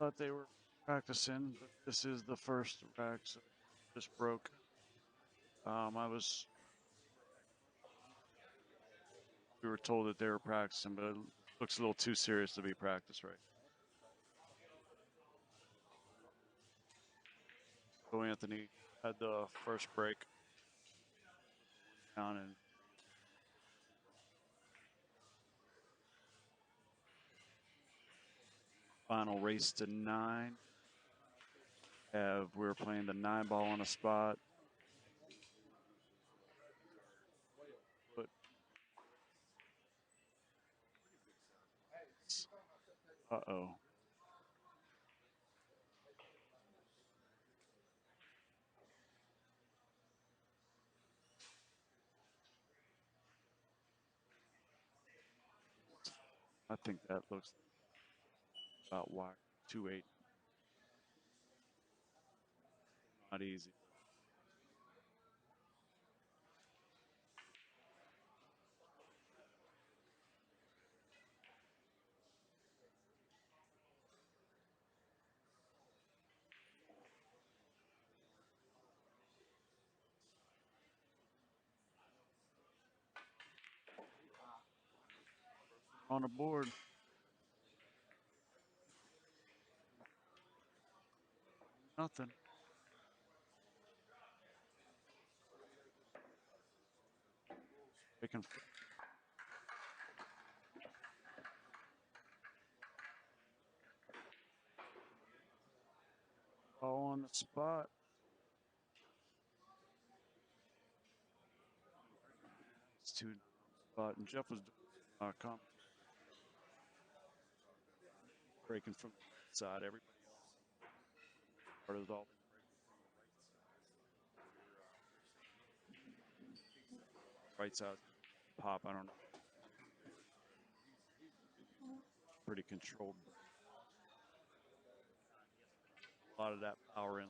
Thought they were practicing, but this is the first rack, so just broke. We were told that they were practicing, but it looks a little too serious to be practice right. So Anthony had the first break down and final race to 9. We were playing the 9 ball on a spot, but uh-oh. I think that looks about wire. 2-8. Not easy. On the board, nothing. They can fall on the spot. It's too spot, and Jeff was breaking from the side. Everybody started all right side pop. I don't know. Pretty controlled. A lot of that power in.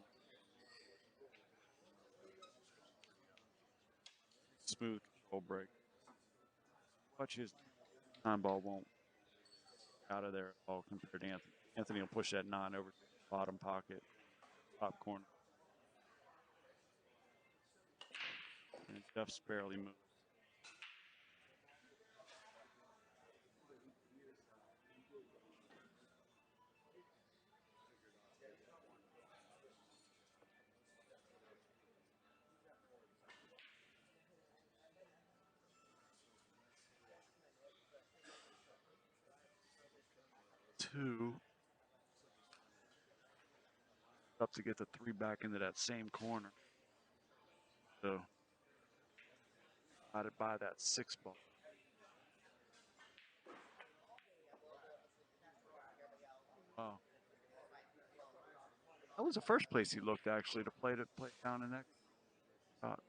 Smooth control break. Watch his 9 ball won't out of there at all compared to Anthony. Anthony will push that 9 over to the bottom pocket, top corner. And Jeff's barely moved. Two up to get the 3 back into that same corner. So divided by that 6 ball. Wow. That was the first place he looked actually to play down in that shot.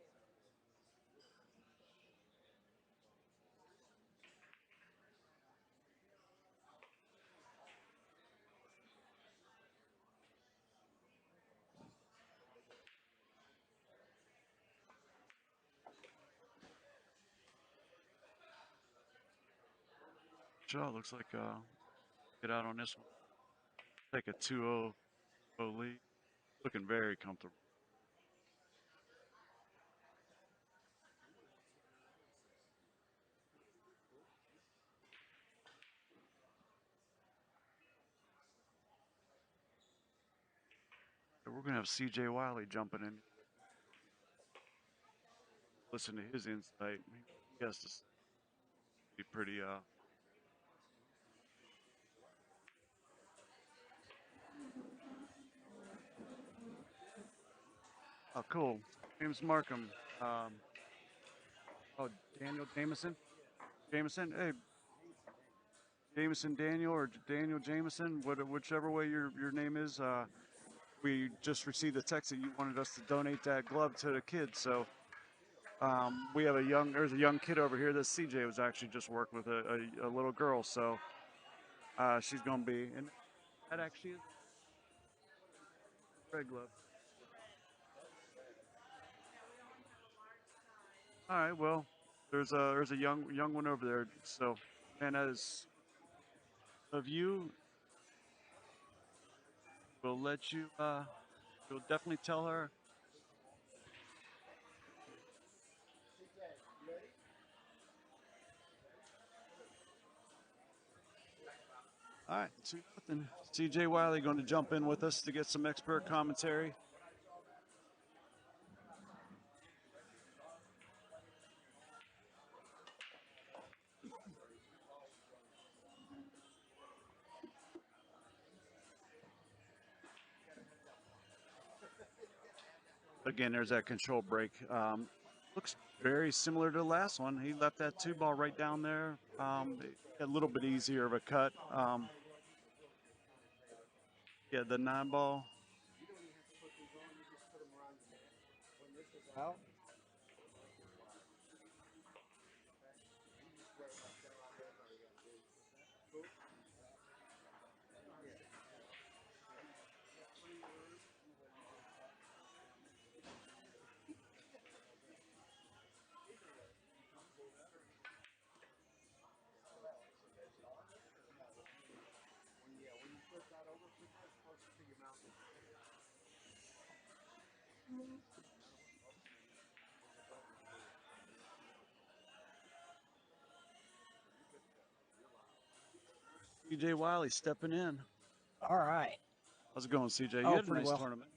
Shot looks like get out on this one. Take a 2-0 lead. Looking very comfortable. We're gonna have CJ Wiley jumping in. Listen to his insight. He has to be pretty oh cool. James Markham. Um, oh Daniel Jameson. Jameson. Hey, Jameson Daniel or Daniel Jameson, whichever way your name is. We just received a text that you wanted us to donate that glove to the kids. So we have there's a young kid over here that CJ was actually just working with a little girl. So she's gonna be, and that actually is a red glove. All right, well, there's a young one over there. So, man, as of you, We'll let you. We'll definitely tell her. All right, 2-0. CJ Wiley going to jump in with us to get some expert commentary. Again, there's that control break. Looks very similar to the last one. He left that 2 ball right down there. A little bit easier of a cut. Yeah, the 9 ball. CJ Wiley stepping in. All right. How's it going, CJ? You Oh, had a pretty nice well. tournament.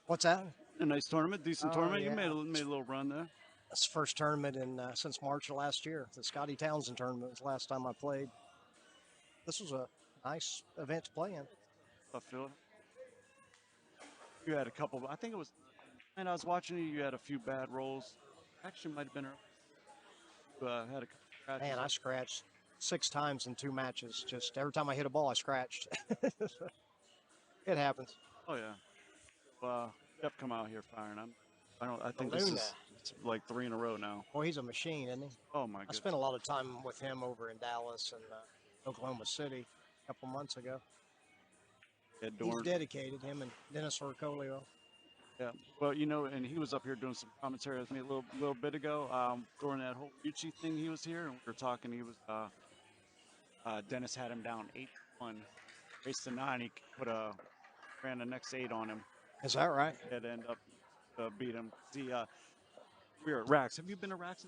What's that? A nice tournament, decent Oh, tournament. You yeah. made a little run there. It's the first tournament in since March of last year. The Scotty Townsend tournament was the last time I played. This was a nice event to play in. I feel it. You had a couple. I think it was. And I was watching you. You had a few bad rolls. Actually, might have been early. Had a couple scratches. Man, I scratched 6 times in 2 matches. Just every time I hit a ball, I scratched. It happens. Oh yeah. Jeff come out here firing. I think Luna. this is it's like 3 in a row now. Boy, he's a machine, isn't he? Oh my I goodness. spent a lot of time with him over in Dallas and Oklahoma City a couple months ago. Yeah, He's dedicated, him and Dennis Orcolio. Yeah, well, and he was up here doing some commentary with me a little bit ago. During that whole Uchi thing, he was here, and we were talking. He was Dennis had him down 8-1, race to 9. He ran the next 8 on him. Is that right? It ended up beat him. We were at Rax. Have you been to Rax?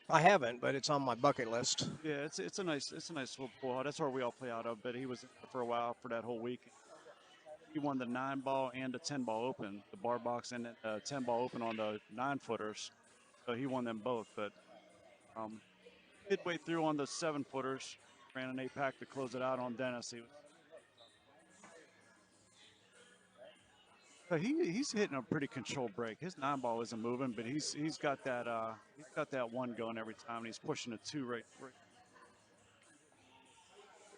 I haven't, but it's on my bucket list. Yeah, it's a nice little pool. That's where we all play out of. But he was there for a while for that whole week. He won the 9-ball and the 10-ball open, the bar box and the 10-ball open on the 9-footers. So he won them both. But midway through on the 7-footers, ran an 8-pack to close it out on Dennis. He's hitting a pretty controlled break. His 9-ball isn't moving, but he's got that 1 going every time, and he's pushing a 2 right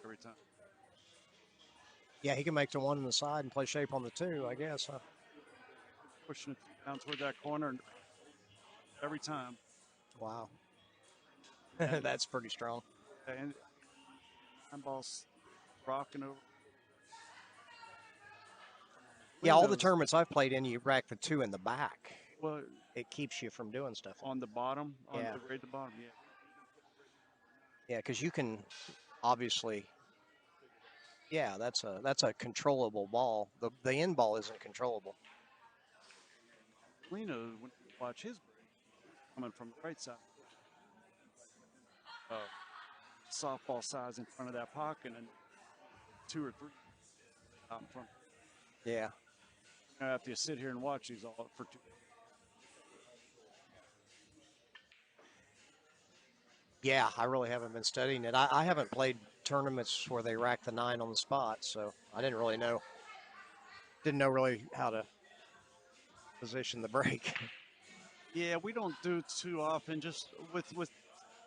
every time. Yeah, he can make the 1 on the side and play shape on the 2, I guess. Huh? Pushing it down toward that corner every time. Wow. That's pretty strong. And 9-ball's rocking over. Yeah, all the tournaments I've played in, you rack the 2 in the back. Well, it keeps you from doing stuff. On the bottom? Yeah. Right at the bottom, yeah. Yeah, because you can obviously, yeah, that's a controllable ball. The end ball isn't controllable. Meglino, when you watch his break, coming from the right side. Softball size in front of that pocket and 2 or 3 out in front. Yeah. After you sit here and watch these all for 2. Yeah, I really haven't been studying it. I haven't played tournaments where they rack the 9 on the spot, so I didn't really know. Didn't know really how to position the break. Yeah, we don't do too often, just with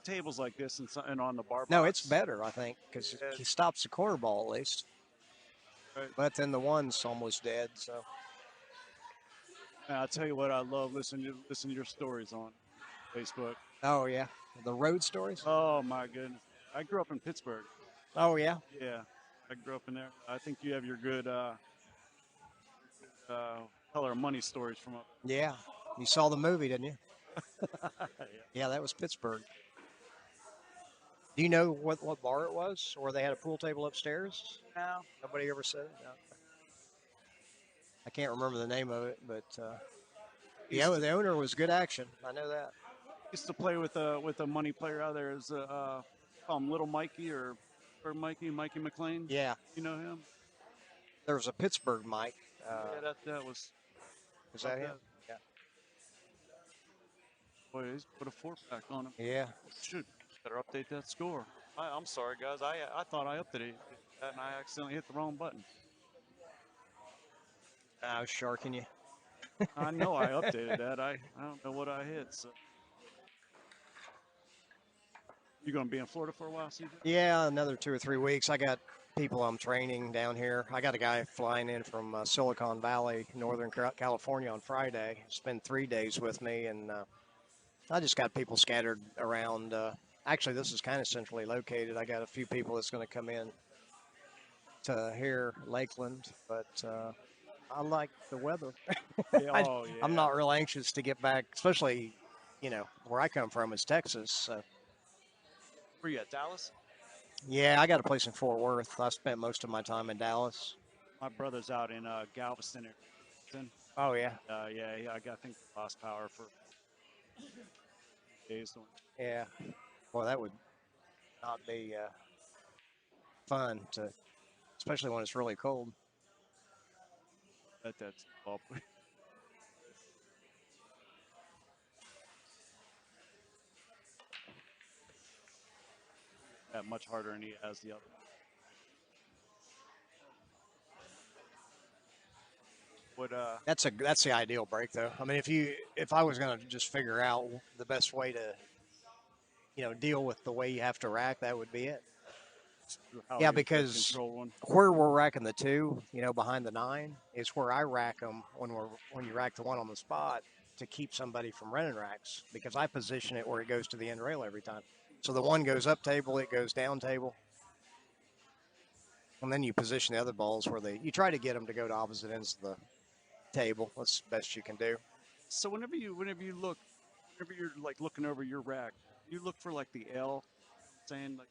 tables like this and on the bar box. No, it's better, I think, because he stops the corner ball at least. Right. But then the 1's almost dead, so. And I'll tell you what, I love listening to your stories on Facebook. Oh, yeah. The road stories? Oh, my goodness. I grew up in Pittsburgh. Oh, yeah? Yeah, I grew up in there. I think you have your good color of money stories from up. Yeah. You saw the movie, didn't you? Yeah, that was Pittsburgh. Do you know what bar it was? Or they had a pool table upstairs? No. Nobody ever said it? No. I can't remember the name of it, but Used to, the owner was good action. I know that. used to play with a money player out there. Is call him Little Mikey or Mikey McLean. Yeah, You know him? there was a Pittsburgh Mike. Yeah, that was Is about that him? that. Yeah. Boy, he's put a 4-pack on him. Yeah. Shoot, better update that score. I'm sorry, guys. I thought I updated that and I accidentally hit the wrong button. I was sharking you. I know I updated that. I don't know what I hit. So you gonna be in Florida for a while, CJ? Yeah, another 2 or 3 weeks. I got people I'm training down here. I got a guy flying in from Silicon Valley, Northern California on Friday. Spend 3 days with me, and I just got people scattered around. Actually, this is kind of centrally located. I got a few people that's going to come in to here, Lakeland, but I like the weather. Yeah. I, Oh I'm yeah. not real anxious to get back, especially, where I come from is Texas. So, Where you at, Dallas? yeah, I got a place in Fort Worth. I spent most of my time in Dallas. My brother's out in Galveston. Oh, yeah. Yeah, I think they lost power for days. Yeah. Well, that would not be fun to, especially when it's really cold. That's well, that much harder than he has the other. What That's the ideal break, though. I mean, if I was going to just figure out the best way to deal with the way you have to rack, that would be it. how Yeah, he was that because control one? where we're racking the two, behind the nine, is where I rack them when you rack the one on the spot to keep somebody from running racks because I position it where it goes to the end rail every time. So the one goes up table, it goes down table, and then you position the other balls where you try to get them to go to opposite ends of the table. That's the best you can do. So whenever you're like looking over your rack, you look for like the L, saying like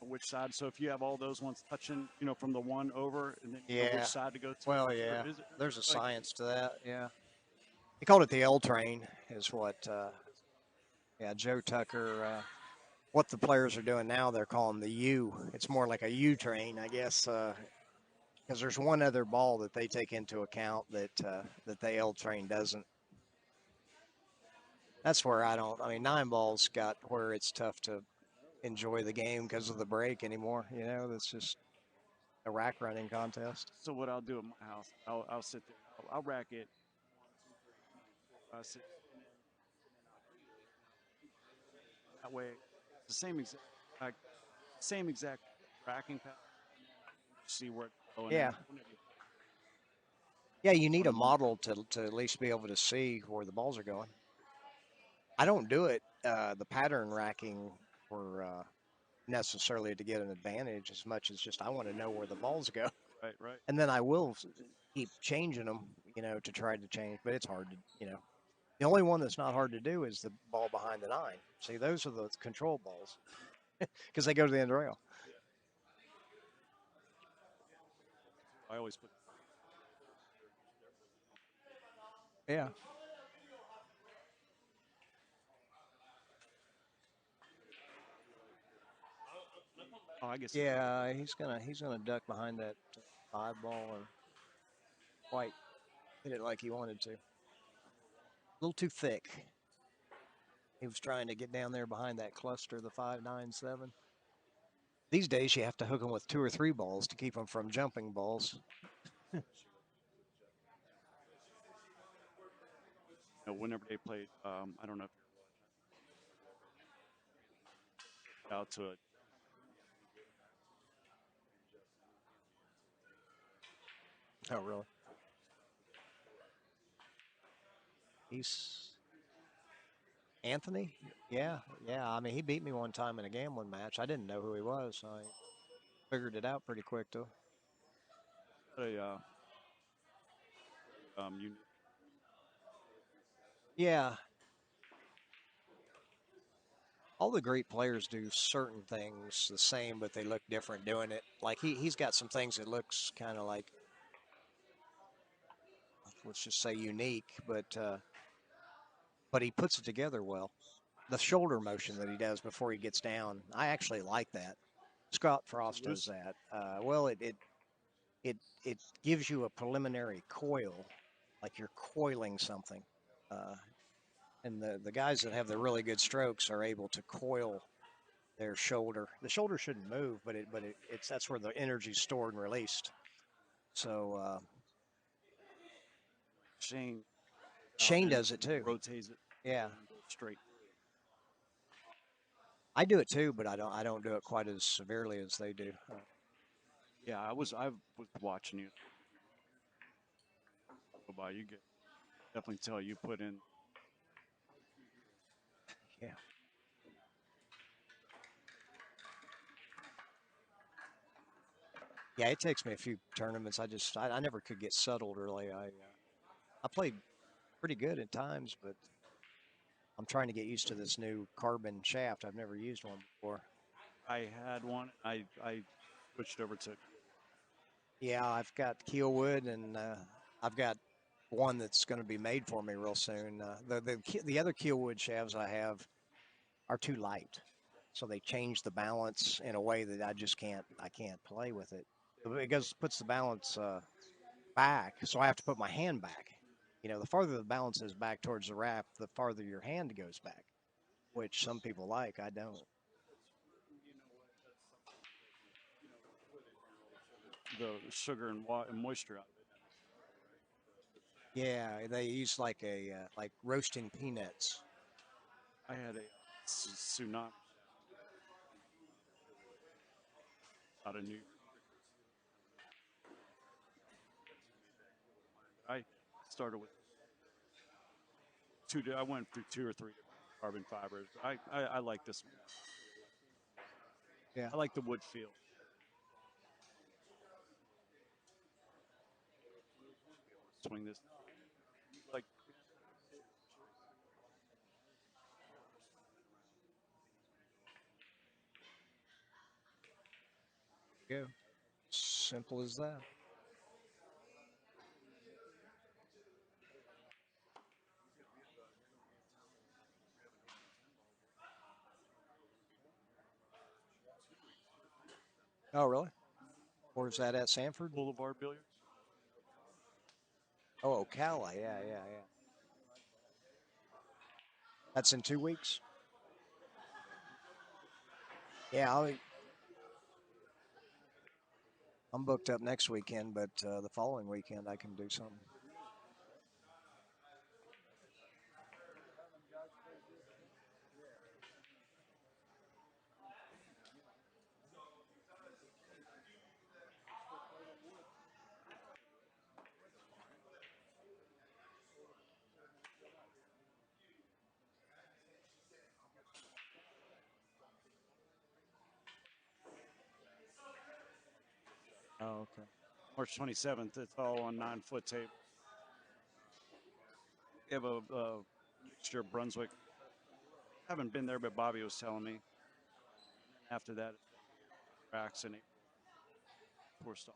which side. So if you have all those ones touching, from the one over, and then you know which Yeah. side to go to. Well, Or yeah. is it There's a like science to that. Yeah. He called it the L train, is what. Yeah, Joe Tucker. What the players are doing now, they're calling the U. It's more like a U train, I guess, because there's one other ball that they take into account that the L train doesn't. That's where I don't. I mean, nine balls got where it's tough to enjoy the game because of the break anymore. That's just a rack running contest. so? What I'll do at my house, I'll sit there, I'll rack it. I sit that way. It's the like, same exact racking pattern. See where it's going. Yeah, And whenever you yeah. You need a one, model to at least be able to see where the balls are going. I don't do it the pattern racking for necessarily to get an advantage as much as just I want to know where the balls go. right. And then I will keep changing them, to try to change. But it's hard to. The only one that's not hard to do is the ball behind the nine. See, those are the control balls because they go to the end rail. I always put. Yeah. Oh, I guess. Yeah, he's gonna duck behind that five ball and quite hit it like he wanted to. A little too thick. He was trying to get down there behind that cluster, the 5, 9, 7. These days, you have to hook them with two or three balls to keep them from jumping balls. Whenever they played, I don't know if you're out to it. Oh, really? He's Anthony? Yeah, yeah. I mean, he beat me one time in a gambling match. I didn't know who he was. I figured it out pretty quick, though. You Yeah, all the great players do certain things the same, but they look different doing it. Like he's got some things that looks kind of like let's just say unique, but he puts it together well. The shoulder motion that he does before he gets down, I actually like that. Scott Frost does that. Well, it gives you a preliminary coil, like you're coiling something. Uh, and the guys that have the really good strokes are able to coil their shoulder. The shoulder shouldn't move, but it's that's where the energy's stored and released. So Shane Shane does it too. rotates it. Yeah, Straight. I do it too, but I don't do it quite as severely as they do. Yeah, I was watching you go by. You get definitely tell you put in. Yeah. Yeah, it takes me a few tournaments. I never could get settled really. I played pretty good at times, but I'm trying to get used to this new carbon shaft. I've never used one before. I had one. I switched over to. Yeah, I've got Keelwood, and I've got one that's going to be made for me real soon. The other Keelwood shafts I have are too light, so they change the balance in a way that I can't play with it. It goes puts the balance back, so I have to put my hand back. You know, the farther the balance is back towards the wrap, the farther your hand goes back, which some people like. I don't. The sugar and water and moisture out of Yeah, they use like a like roasting peanuts. it. I had a tsunami out of New York. I started with two. I went through two or three different carbon fibers. I like this one. Yeah. I like the wood feel. Swing this like Yeah. Simple as that. Oh, really? Where's that at Sanford? Boulevard billiards. Oh, Ocala. Yeah, yeah, yeah. That's in 2 weeks. Yeah, I'm booked up next weekend, but the following weekend I can do something. Oh, okay. March 27th. It's all on 9 foot table. We have a mixture of Brunswick. I haven't been there, but Bobby was telling me. After that, tracks and tour stuff.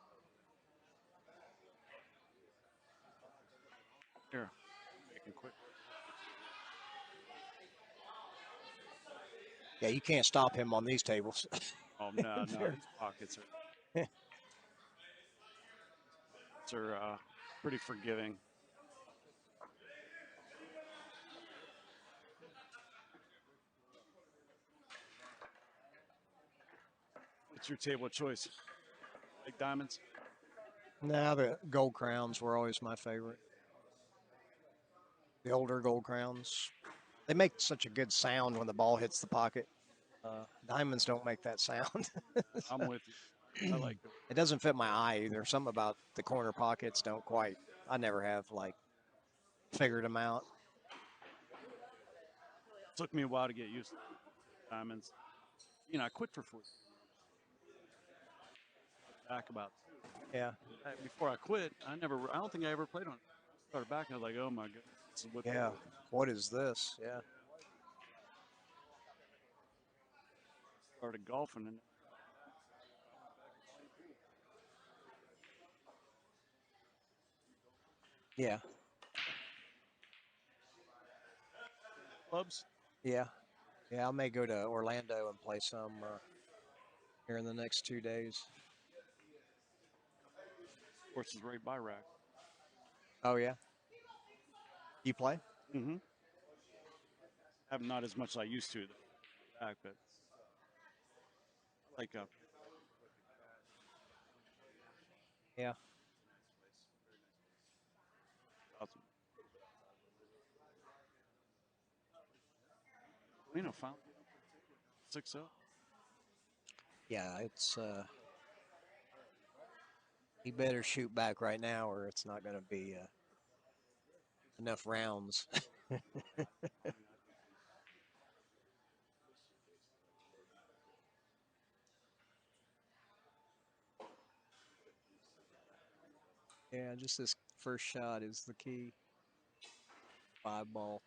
Here, making quick. Yeah, you can't stop him on these tables. Oh no, no, these pockets are pretty forgiving. What's your table of choice? Like diamonds? Now the gold crowns were always my favorite. The older gold crowns. They make such a good sound when the ball hits the pocket. Diamonds don't make that sound. I'm with you. I like them. It doesn't fit my eye either. Something about the corner pockets don't quite. I never have like figured them out. Took me a while to get used to diamonds. You know, I quit for 4 years. Back about Yeah. before I quit. I don't think I ever played on it. Started back and I was like, oh my goodness, this is what. Yeah. What is this? Yeah. Started golfing and Yeah. Clubs. Yeah. Yeah. I may go to Orlando and play some here in the next 2 days. Course is right by rack. Oh, yeah. You play? Mm-hmm. Have not as much as I used to back, but I like Yeah. awesome. Meglino found 6-0. Yeah. It's, he better shoot back right now or it's not going to be enough rounds. Yeah. Just this first shot is the key. 5 ball.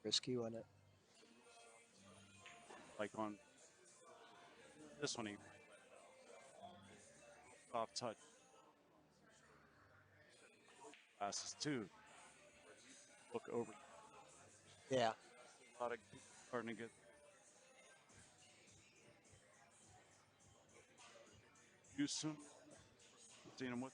Risky, wasn't it? Like on this one, he soft touch passes too. Look over. Yeah. A lot of people starting to get used to him. Seeing him with.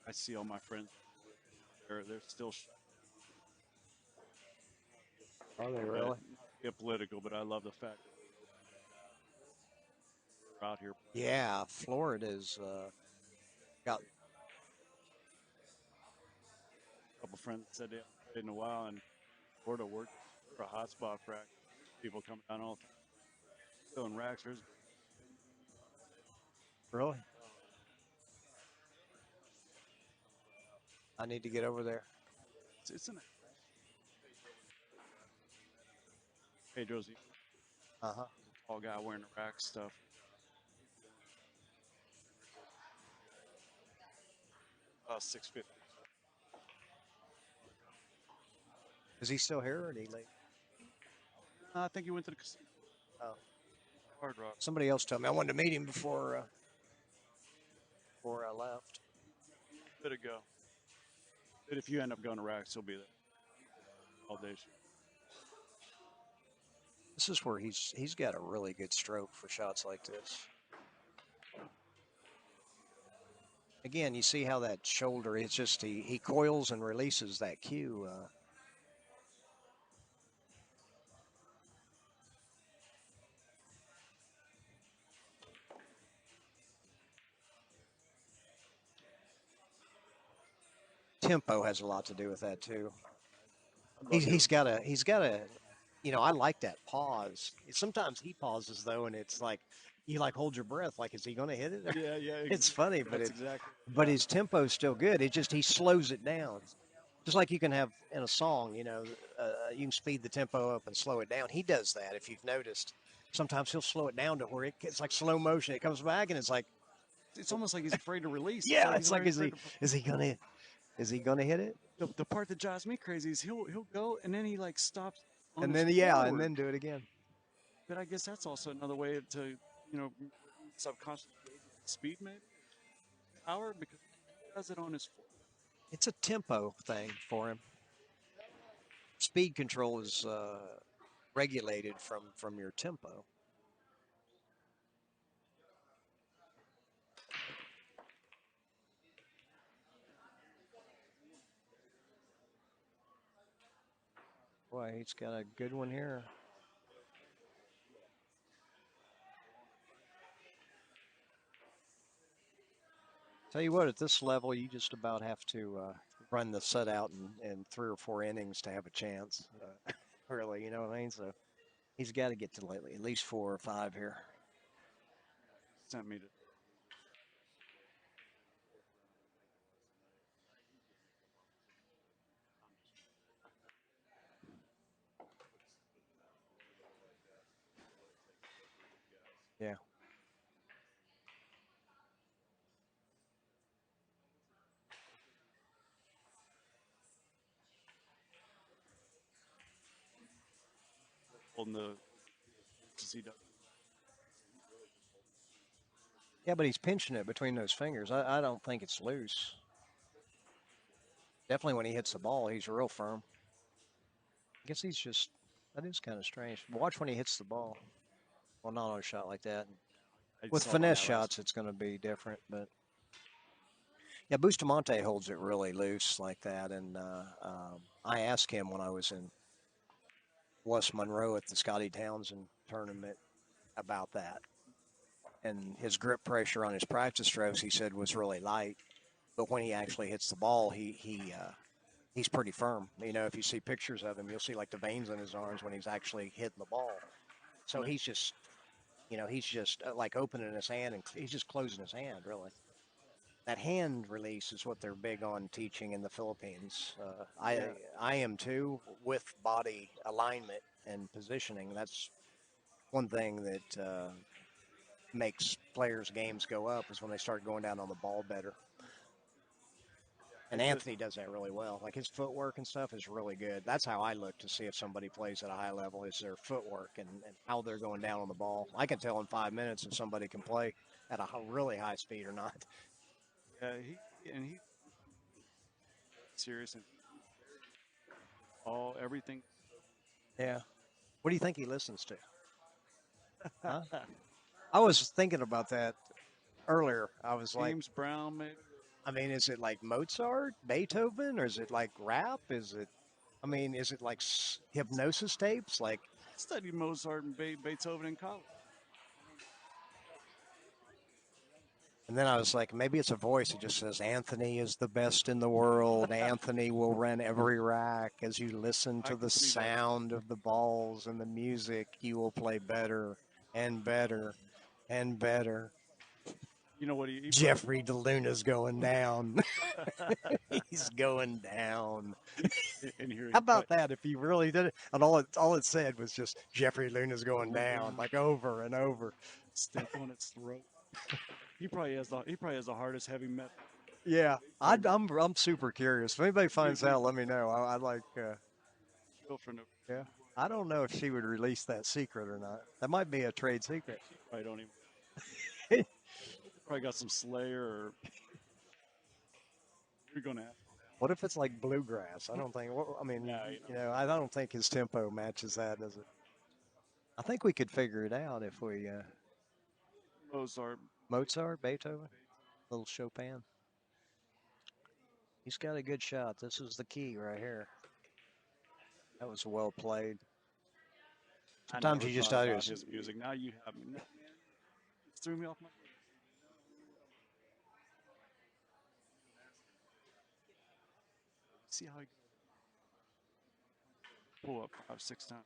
I see all my friends. They're still Are they but really? not to get political, but I love the fact they're out here. Yeah. Florida's got. A couple friends said they haven't played in a while, and Florida worked for a hot spot for people coming down all filling racks. Really? I need to get over there. It's an Pedro's Uh huh. tall guy wearing the rack stuff. About 650. Is he still here or did he leave? I think he went to the Oh, Hard Rock. somebody else told me. I wanted to meet him before I left. Bit ago. But if you end up going to racks, he'll be there all day. This is where he's got a really good stroke for shots like this. Again, you see how that shoulder, it's just he coils and releases that cue. Tempo has a lot to do with that too. I'd love He's to hear. he's got a, I like that pause. Sometimes he pauses though, and it's like you like hold your breath, like is he going to hit it? Yeah, yeah. It's funny, That's exactly. but his tempo's still good. It just he slows it down. Just like you can have in a song, you can speed the tempo up and slow it down. He does that. If you've noticed, sometimes he'll slow it down to where it's like slow motion. It comes back and it's like, It's almost like he's afraid to release. It's yeah, like he's it's like already afraid to. is he gonna hit it? The part that drives me crazy is he'll go and then he like stops on And his then and forward. then do it again. But I guess that's also another way to subconsciously gauge the speed maybe power because he does it on his forward. It's a tempo thing for him. Speed control is regulated from your tempo. Boy, he's got a good one here. Tell you what, at this level, you just about have to run the set out in 3 or 4 innings to have a chance. Really, you know what I mean? So he's got to get to at least 4 or 5 here. Sent me to Yeah. Holding the he does. Yeah, but he's pinching it between those fingers. I don't think it's loose. Definitely when he hits the ball, he's real firm. I guess he's just, that is kind of strange. Watch when he hits the ball. Well, not on a shot like that. I With saw it on finesse that last. shots, it's going to be different. But yeah, Bustamante holds it really loose like that. And I asked him when I was in West Monroe at the Scotty Townsend tournament about that. And his grip pressure on his practice strokes, he said, was really light. But when he actually hits the ball, he's pretty firm. You know, if you see pictures of him, you'll see like the veins in his arms when he's actually hitting the ball. So he's just, he's just like opening his hand and he's just closing his hand, really. That hand release is what they're big on teaching in the Philippines. Yeah, I am too, with body alignment and positioning. That's one thing that makes players' games go up is when they start going down on the ball better. And it's a, Anthony does that really well. Like his footwork and stuff is really good. That's how I look to see if somebody plays at a high level is their footwork and how they're going down on the ball. I can tell in 5 minutes if somebody can play at a really high speed or not. yeah. He's serious and all everything. Yeah. What do you think he listens to? Huh? I was thinking about that earlier. I was like, James Brown, maybe. I mean, is it like Mozart, Beethoven, or is it like rap? Is it, I mean, is it like hypnosis tapes? Like, I studied Mozart and Beethoven in college. and then I was like, maybe it's a voice that just says, Anthony is the best in the world. Anthony will run every rack. As you listen I to can the see that. sound of the balls and the music, you will play better and better and better. You know what he probably Jeffrey DeLuna's going down. He's going down. in here. How He probably about that if he really did it? And all it said was just Jeffrey Luna's going down, like over and over. step on its throat. He probably has the hardest heavy metal. Yeah, Ever I'm super curious. If anybody You'd finds be out, let me know. I'd like. go for no. Yeah, I don't know if she would release that secret or not. That might be a trade secret. She probably don't even. Probably got some Slayer or you're gonna ask. What if it's like bluegrass? I don't think. I mean, Yeah, I don't think his tempo matches that, does it? I think we could figure it out if we Mozart. Mozart, Beethoven, little Chopin. He's got a good shot. This is the key right here. That was well played. I Sometimes never you just thought ought about to. his music. Now you have me. No, man, it threw me off my. See how he pull up 5, 6 times.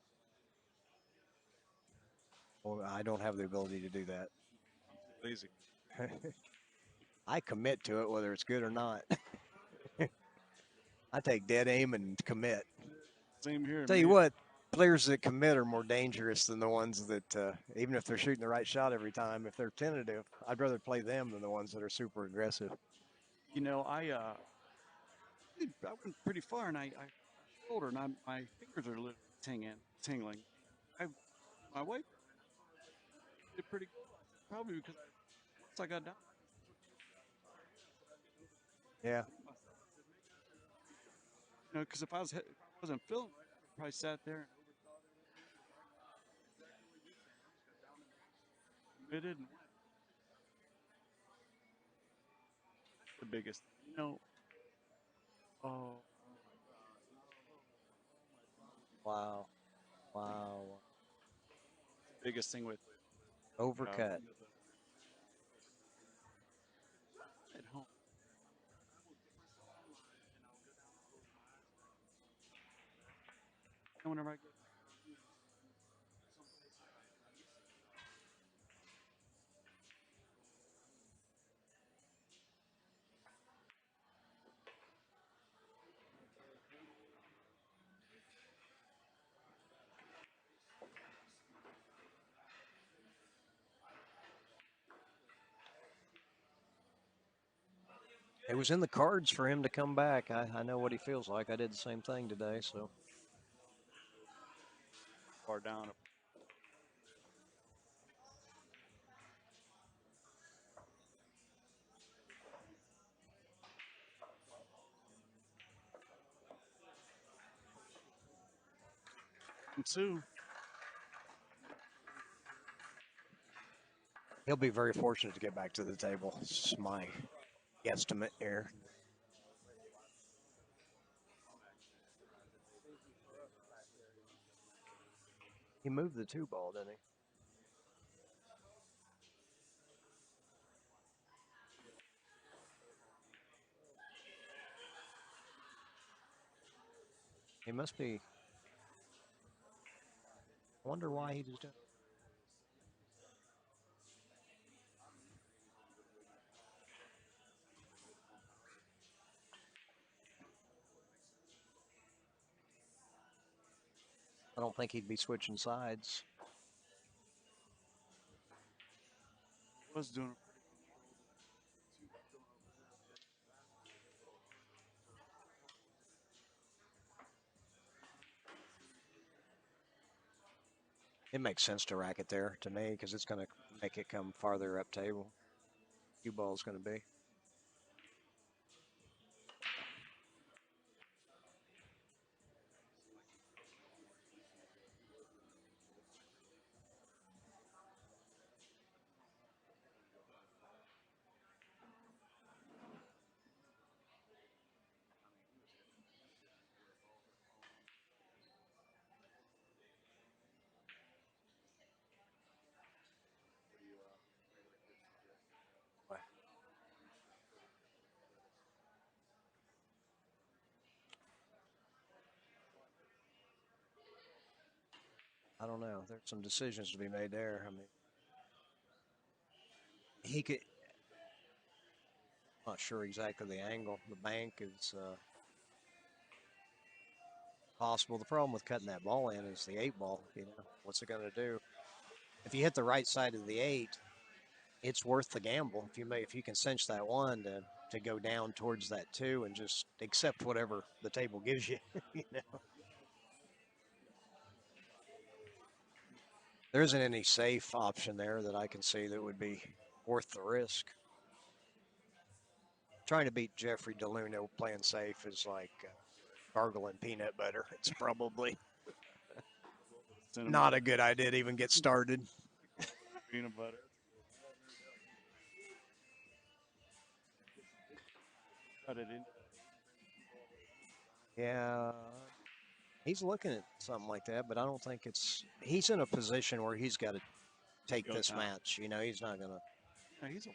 Well, I don't have the ability to do that. Lazy. I commit to it whether it's good or not. I take dead aim and commit. Same here, Tell you man. what, players that commit are more dangerous than the ones that, even if they're shooting the right shot every time, if they're tentative, I'd rather play them than the ones that are super aggressive. You know, I went pretty far, and I shoulder, and my fingers are literally tingling. I my wife did pretty good, probably because once I got down, Yeah, because if I wasn't feeling right, I probably sat there and committed and went. The biggest, oh, wow, wow, the biggest thing with overcut. at home. Whenever I get It was in the cards for him to come back. I know what he feels like. I did the same thing today, so. Far down. 2. He'll be very fortunate to get back to the table. It's my guesstimate here. He moved the 2 ball, didn't he? He must be. I wonder why he just. I don't think he'd be switching sides. Was doing. It makes sense to rack it there to me because it's going to make it come farther up table. Cue ball's going to be. I don't know. There's some decisions to be made there. I mean, he could. Not sure exactly the angle. The bank is possible. The problem with cutting that ball in is the 8 ball. You know, what's it going to do? If you hit the right side of the 8, it's worth the gamble. If you can cinch that 1 to go down towards that 2 and just accept whatever the table gives you. You know, there isn't any safe option there that I can see that would be worth the risk. Trying to beat Jeffrey DeLuno playing safe is like gargling peanut butter. It's probably not a good idea to even get started. Peanut butter. Cut it in. Yeah, he's looking at something like that, but I don't think it's. He's in a position where he's got to take Go this down. match. You know, he's not going to. Yeah, he's a.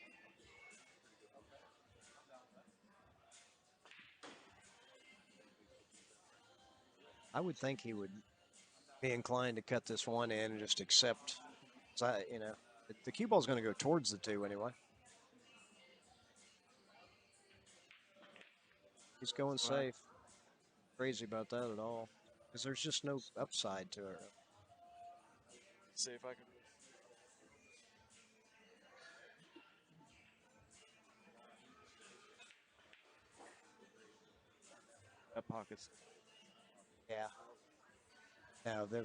I would think he would be inclined to cut this 1 in and just accept. You know, the cue ball's going to go towards the 2 anyway. He's going safe. Crazy about that at all because there's just no upside to it. See if I can. That pocket's. Yeah. Now they're.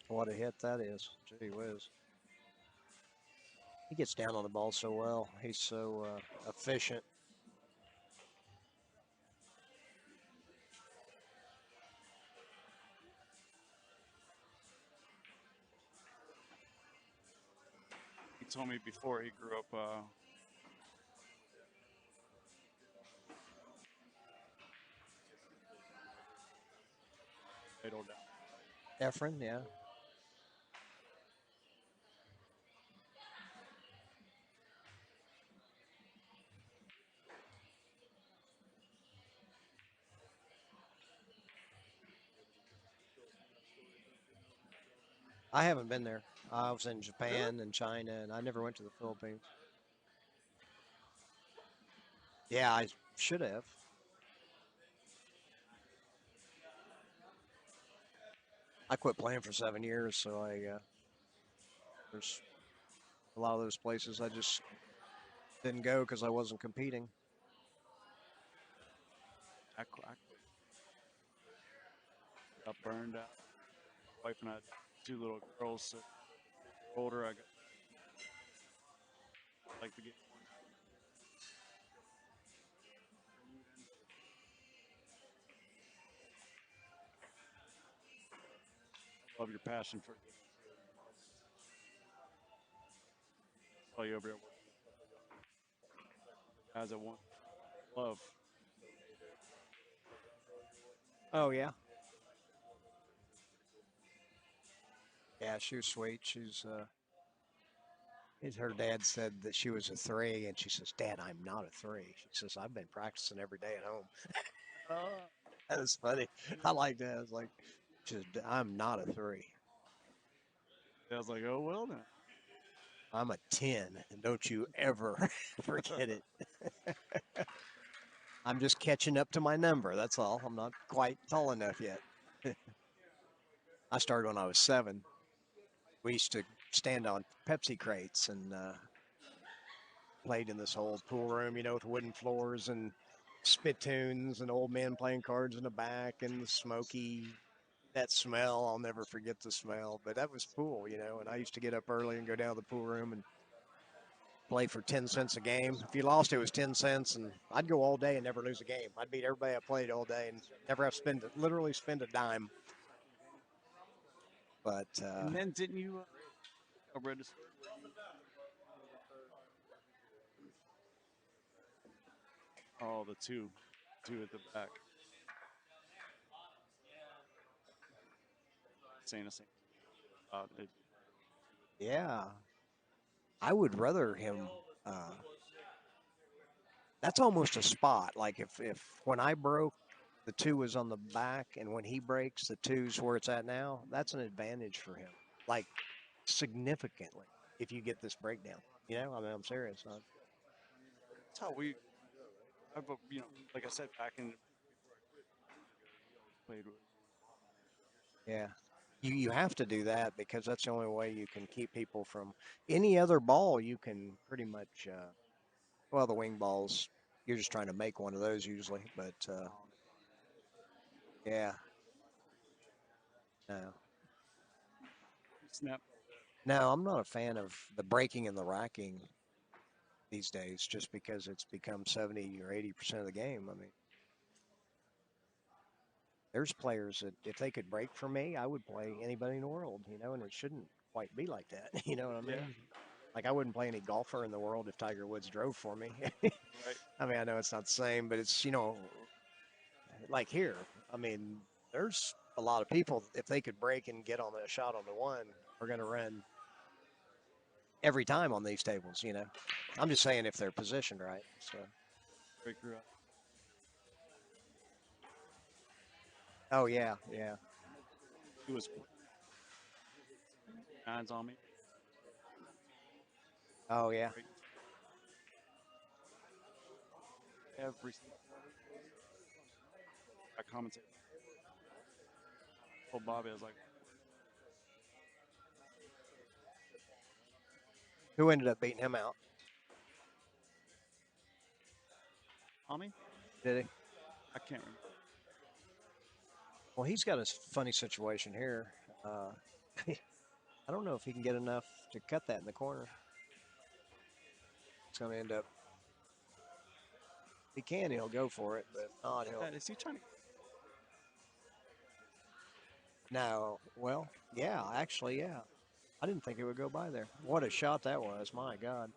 What a hit that is. Gee whiz. He gets down on the ball so well. He's so efficient. He told me before he grew up. Down. Efren, yeah. I haven't been there. I was in Japan and China, and I never went to the Philippines. Yeah, I should have. I quit playing for 7 years, so there's a lot of those places I just didn't go because I wasn't competing. I got burned out. Wife and I had 2 little girls, so they're older. I got like the game. Love your passion for all you over here working guys at one. Love. Oh yeah, yeah, she was sweet. Her dad said that she was a 3, and she says, "Dad, I'm not a 3." She says, "I've been practicing every day at home." That was funny. I like that. I was like, she says, "I'm not a 3. I was like, oh well then. I'm a 10, and don't you ever forget it. I'm just catching up to my number. That's all. I'm not quite tall enough yet." I started when I was 7. We used to stand on Pepsi crates and played in this old pool room, with wooden floors and spittoons and old men playing cards in the back and the smoky, that smell. I'll never forget the smell, but that was pool. And I used to get up early and go down to the pool room and play for 10 cents a game. If you lost, it was 10 cents, and I'd go all day and never lose a game. I'd beat everybody I played all day and never have to literally spend a dime. But And then didn't you register? Oh, the two at the back. Saying the same about it. yeah, I would rather him. Uh, that's almost a spot. Like if when I broke, the 2 was on the back, and when he breaks, the 2's where it's at now. That's an advantage for him, like significantly. If you get this breakdown, I mean, I'm serious. That's how we. I've like I said back in played with. Yeah, you have to do that because that's the only way you can keep people from any other ball. You can pretty much, well, the wing balls. You're just trying to make one of those usually, but yeah, no. Snap. No, I'm not a fan of the breaking and the racking these days just because it's become 70 or 80% of the game. I mean, there's players that if they could break for me, I would play anybody in the world, and it shouldn't quite be like that. You know what I mean? Yeah. Like I wouldn't play any golfer in the world if Tiger Woods drove for me. Right. I mean, I know it's not the same, but it's like here. I mean, there's a lot of people if they could break and get on a shot on the one, are going to run every time on these tables. I'm just saying if they're positioned right. So, Breaker. oh yeah, yeah, He was nines on me. oh yeah. Right. Every single I commented. Told Bobby, I was like, Who ended up beating him out? Tommy? Did he? I can't remember. Well, he's got a funny situation here. Uh, I don't know if he can get enough to cut that in the corner. It's going to end up. If he can, he'll go for it, but if not, he'll. Is he trying to? No. Well, yeah, actually, yeah. I didn't think it would go by there. What a shot that was! My God.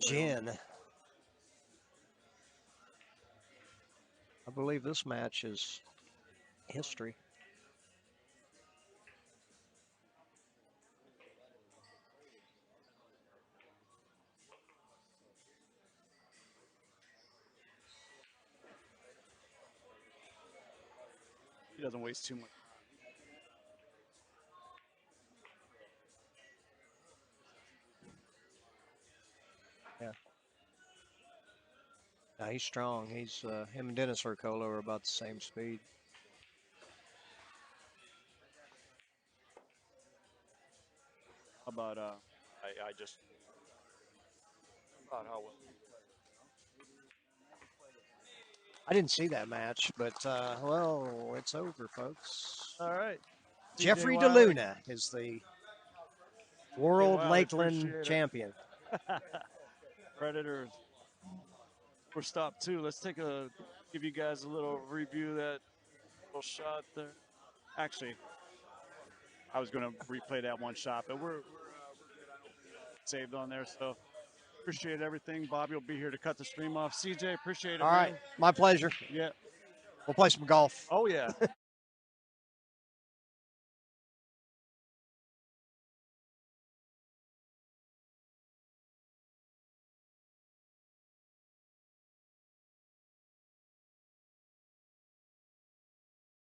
Jen, I believe this match is history. He doesn't waste too much. Yeah. He's strong. He's him and Dennis Urcola are about the same speed. How about I just about how well. I didn't see that match, but well, it's over, folks. All right. CJ Jeffrey Wiley. DeLuna is the Hey, World Wiley, Lakeland appreciate it. champion. Predators. We're stop two. Let's give you guys a little review of that little shot there. Actually, I was going to replay that one shot, but we're saved on there. So appreciate everything. Bobby will be here to cut the stream off. CJ, appreciate it, All right, man. my pleasure. Yeah. We'll play some golf. Oh, yeah.